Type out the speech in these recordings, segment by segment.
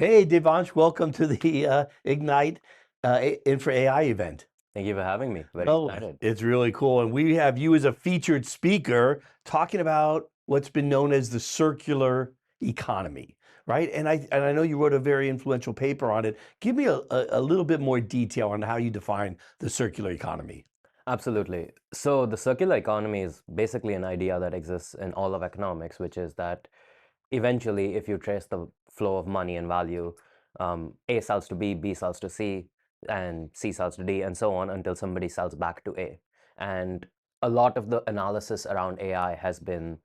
Hey, Devansh, welcome to the Ignite Infra AI event. Thank you for having me. Very Oh, excited. it's really cool. And we have you as a featured speaker talking about what's been known as the circular economy, right? And I know you wrote a very influential paper on it. Give me a little bit more detail on how you define the circular economy. Absolutely. So the circular economy is basically an idea that exists in all of economics, which is that eventually, if you trace the flow of money and value, A sells to B, B sells to C, and C sells to D, and so on until somebody sells back to A. And a lot of the analysis around AI has been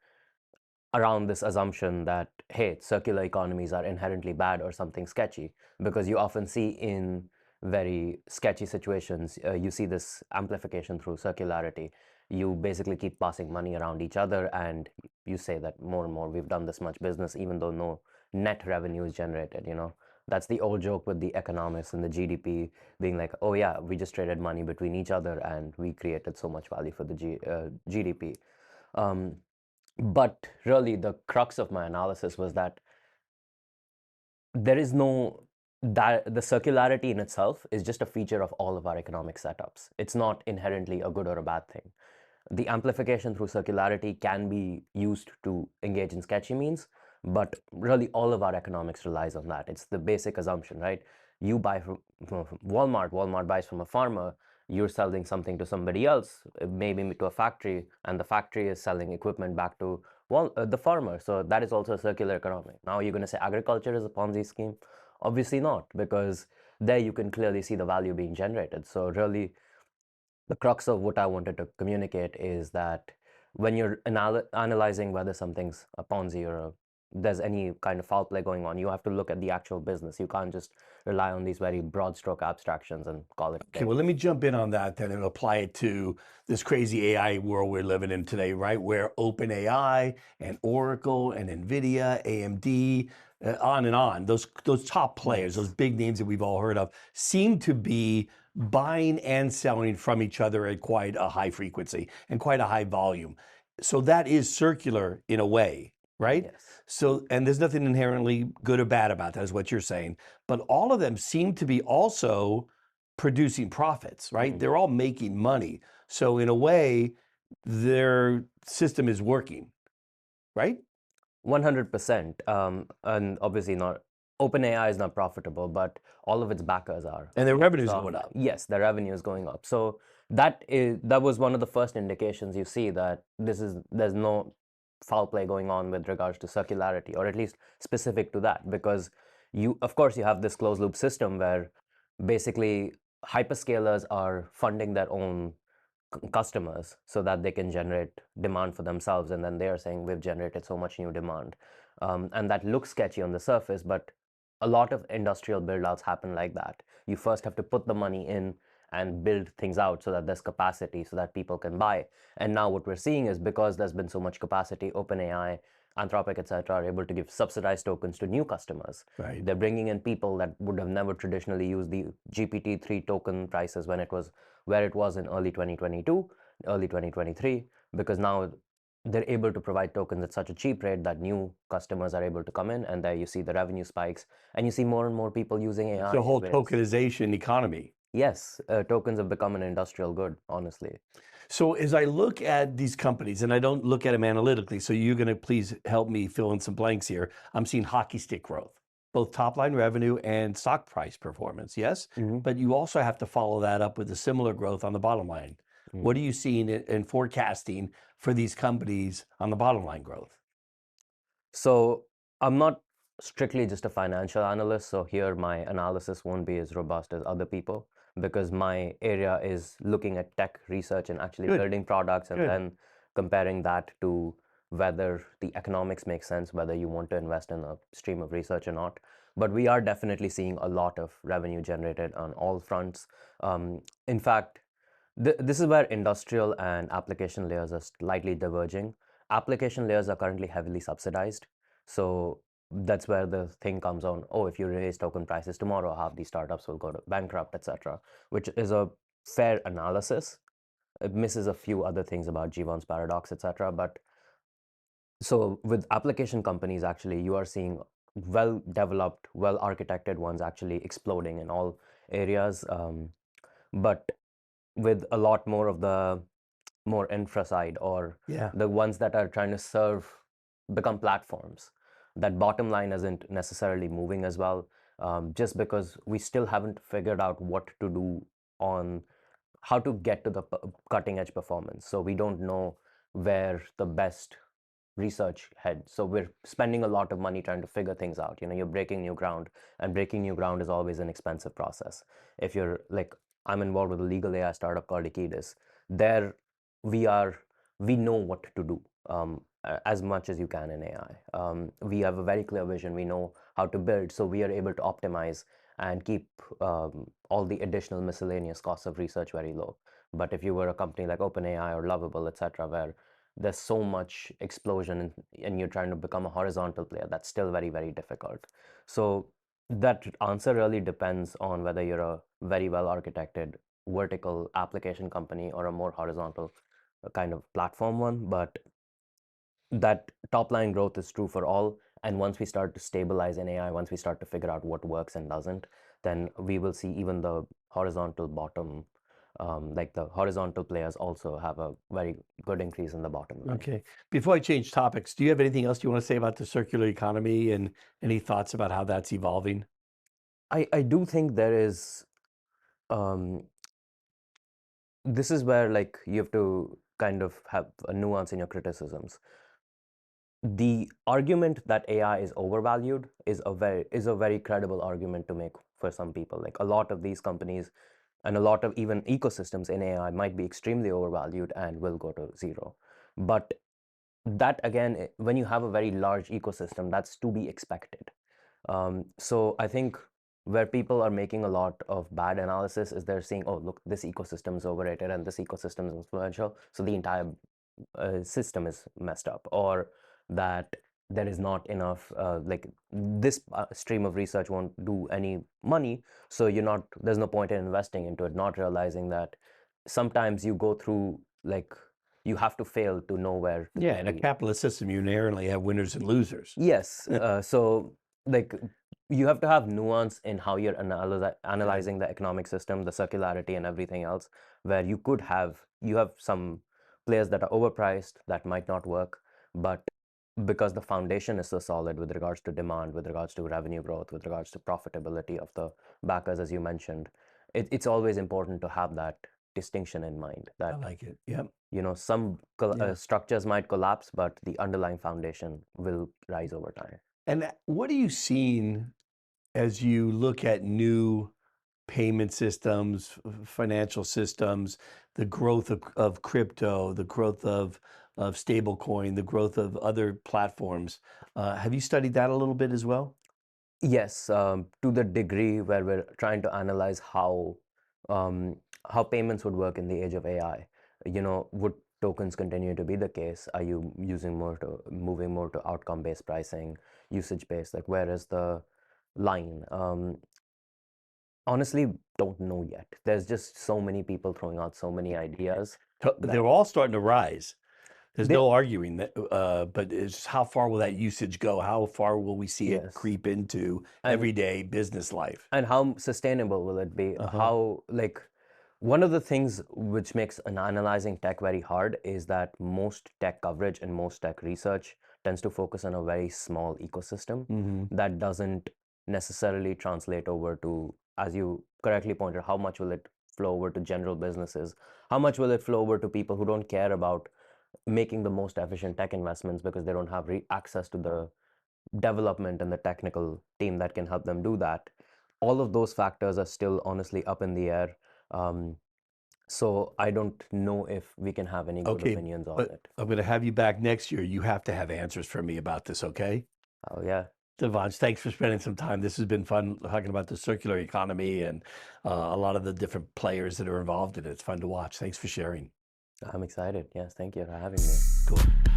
around this assumption that, hey, circular economies are inherently bad or something sketchy, because you often see in very sketchy situations, you see this amplification through circularity. You basically keep passing money around each other, and you say that more and more we've done this much business, even though no net revenue is generated. That's the old joke with the economists and the GDP being like, oh yeah, we just traded money between each other and we created so much value for the GDP. Um, but really, the crux of my analysis was that there is no that the circularity in itself is just a feature of all of our economic setups. It's not inherently a good or a bad thing. The amplification through circularity can be used to engage in sketchy means, but really all of our economics relies on that. It's the basic assumption, right? You buy from Walmart, Walmart buys from a farmer, you're selling something to somebody else, maybe to a factory, and the factory is selling equipment back to the farmer. So that is also a circular economy. Now you're going to say agriculture is a Ponzi scheme? Obviously not, because there you can clearly see the value being generated. So really, the crux of what I wanted to communicate is that when you're analyzing whether something's a Ponzi or there's any kind of foul play going on, you have to look at the actual business. You can't just rely on these very broad stroke abstractions and call it a Okay, day. well, let me jump in on that then and apply it to this crazy AI world we're living in today, right? Where OpenAI and Oracle and NVIDIA, AMD, on and on, those top players, those Yes. big names that we've all heard of, seem to be buying and selling from each other at quite a high frequency and quite a high volume. So that is circular in a way, right? Yes. So, and there's nothing inherently good or bad about that, is what you're saying. But all of them seem to be also producing profits, right? Mhm. They're all making money. So in a way, their system is working, right? 100%. And obviously not, OpenAI is not profitable, but all of its backers are. And their revenue's So going up. yes, the revenue is going up. So that was one of the first indications you see that there's no foul play going on with regards to circularity, or at least specific to that, because of course you have this closed loop system where basically hyperscalers are funding their own customers so that they can generate demand for themselves, and then they are saying we've generated so much new demand, and that looks sketchy on the surface, but a lot of industrial build-outs happen like that. You first have to put the money in and build things out so that there's capacity so that people can buy. And now what we're seeing is, because there's been so much capacity, OpenAI, Anthropic, etc., are able to give subsidized tokens to new customers. Right. They're bringing in people that would have never traditionally used the GPT-3 token prices when it was where it was in early 2022, early 2023, because now they're able to provide tokens at such a cheap rate that new customers are able to come in, and there you see the revenue spikes, and you see more and more people using It's AI a in whole various. tokenization economy. Yes, tokens have become an industrial good, honestly. So as I look at these companies, and I don't look at them analytically, so you're going to please help me fill in some blanks here. I'm seeing hockey stick growth, both top line revenue and stock price performance, yes? Mm-hmm. But you also have to follow that up with a similar growth on the bottom line. What are you seeing in forecasting for these companies on the bottom line growth? So I'm not strictly just a financial analyst, so here my analysis won't be as robust as other people, because my area is looking at tech research and actually Good, building products and good. then comparing that to whether the economics make sense, whether you want to invest in a stream of research or not. But we are definitely seeing a lot of revenue generated on all fronts. In fact, this is where industrial and application layers are slightly diverging. Application layers are currently heavily subsidized. So that's where the thing comes on. Oh, if you raise token prices tomorrow, half these startups will go to bankrupt, etc., which is a fair analysis. It misses a few other things about Jevons paradox, etc. But so with application companies, actually, you are seeing well-developed, well-architected ones actually exploding in all areas, but with a lot more of the more infra side, or Yeah. the ones that are trying to become platforms. That bottom line isn't necessarily moving as well, just because we still haven't figured out what to do on how to get to the cutting edge performance. So we don't know where the best research head. So we're spending a lot of money trying to figure things out. You're breaking new ground, and breaking new ground is always an expensive process. If you're like, I'm involved with a legal AI startup called Economies. There, we are, we know what to do, as much as you can in AI. We have a very clear vision. We know how to build, so we are able to optimize and keep all the additional miscellaneous costs of research very low. But if you were a company like OpenAI or Lovable, etc., where there's so much explosion, and you're trying to become a horizontal player, that's still very, very difficult. So that answer really depends on whether you're a very well architected vertical application company or a more horizontal kind of platform one. But that top line growth is true for all. And once we start to stabilize in AI, once we start to figure out what works and doesn't, then we will see even the horizontal bottom, like the horizontal players also have a very good increase in the bottom line. Okay. Before I change topics, do you have anything else you want to say about the circular economy, and any thoughts about how that's evolving? I do think there is, this is where like you have to kind of have a nuance in your criticisms. The argument that AI is overvalued is a very credible argument to make for some people. Like a lot of these companies and a lot of even ecosystems in AI might be extremely overvalued and will go to zero. But that again, when you have a very large ecosystem, that's to be expected. So I think where people are making a lot of bad analysis is they're saying, oh, look, this ecosystem is overrated and this ecosystem is influential, so the entire system is messed up, or that there is not enough, like this stream of research won't do any money, so there's no point in investing into it, not realizing that sometimes you go through, like, you have to fail to know where to Yeah, in a be. capitalist system, you inherently have winners and losers. Yes. So like you have to have nuance in how you're analyzing the economic system, the circularity and everything else, where you have some players that are overpriced that might not work, but because the foundation is so solid with regards to demand, with regards to revenue growth, with regards to profitability of the backers, as you mentioned, it's always important to have that distinction in mind, I that like it. Yep. some Yeah. structures might collapse, but the underlying foundation will rise over time. And what are you seeing as you look at new payment systems, financial systems, the growth of crypto, the growth of stablecoin, the growth of other platforms? Have you studied that a little bit as well? Yes, to the degree where we're trying to analyze um, how payments would work in the age of AI. Would tokens continue to be the case? Are you moving more to outcome-based pricing, usage-based? Like, where is the line? Honestly, don't know yet. There's just so many people throwing out so many ideas They're that all starting to rise. There's they, no arguing that, but it's how far will that usage go? How far will we see it yes. creep into And everyday business life? and how sustainable will it be? Uh-huh. How, like, one of the things which makes analyzing tech very hard is that most tech coverage and most tech research tends to focus on a very small ecosystem Mm-hmm. that doesn't necessarily translate over to, as you correctly pointed, how much will it flow over to general businesses? How much will it flow over to people who don't care about making the most efficient tech investments because they don't have access to the development and the technical team that can help them do that? All of those factors are still honestly up in the air. Um, so I don't know if we can have any good Okay, opinions on but it. I'm going to have you back next year. You have to have answers for me about this, okay? Oh yeah, Devansh, thanks for spending some time. This has been fun talking about the circular economy and a lot of the different players that are involved in it. It's fun to watch. Thanks for sharing. I'm excited. Yes, thank you for having me. Cool.